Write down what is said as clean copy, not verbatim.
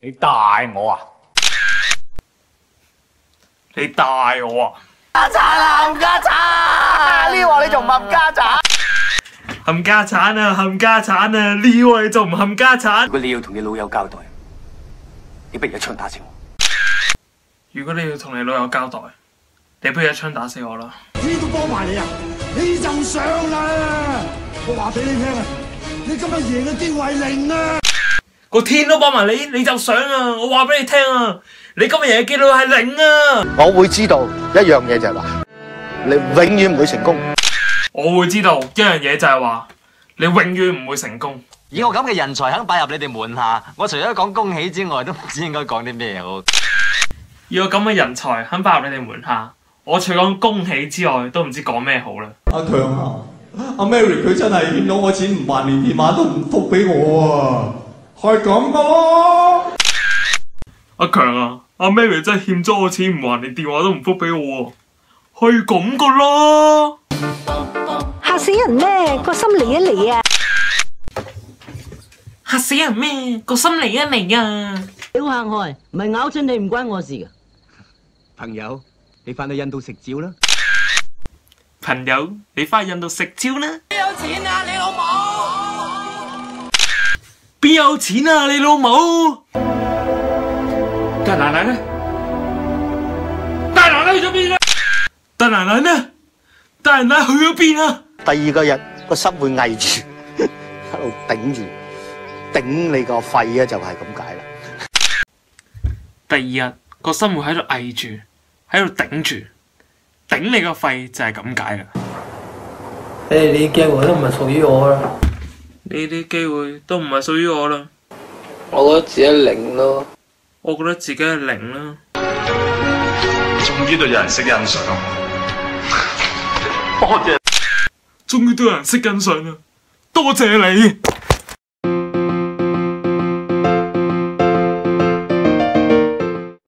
你帶我啊！你帶我啊！家產啊！冚家產！呢鑊你仲唔冚家產？冚家產啊！冚家產啊！呢鑊你仲唔冚家產？如果你要同你老友交代，你不如一槍打死我。如果你要同你老友交代，你不如一槍打死我啦！呢都幫埋你啊！你就上啦！我話俾你聽啊，你今日贏嘅機會係零啊！個天都幫埋你，你就想啊！我話俾你聽啊，你今日贏嘅機率係零啊！我會知道一樣嘢就係話，你永遠唔會成功。我會知道一樣嘢就係話，你永遠唔會成功。以我咁嘅人才肯擺入你哋門下，我除咗講恭喜之外，都唔知應該講啲咩好。以我咁嘅人才肯擺入你哋門下，我除講恭喜之外，都唔知講咩好啦。阿強啊，阿 Mary 佢真係欠咗我錢唔還，連電話都唔復俾我啊！係咁噶咯。阿強啊，阿 Mary 真係欠咗我錢唔還，連電話都唔復俾我啊！係咁噶啦。嚇死人咩？個心嚟一嚟啊！嚇死人咩？個心嚟一嚟啊！小客害，唔係咬親你唔關我事噶。朋友，你翻去印度食蕉啦！朋友，你翻去印度食蕉啦！邊有錢啊你老母？邊有錢啊你老母？大奶奶呢？大奶奶去咗邊啊？大奶奶呢？大奶奶去咗邊啊？第二個日個心會翳住，喺度頂住，頂你個肺啊！就係咁解啦。第二日個心會喺度翳住，喺度頂住，頂你個肺就係咁解啦。呢啲機會都唔係屬於我啦。呢啲機會都唔係屬於我啦。我覺得自己係零咯。我覺得自己係零啦。終於都有人識欣賞。多謝。終於都有人識欣賞啦，多謝你。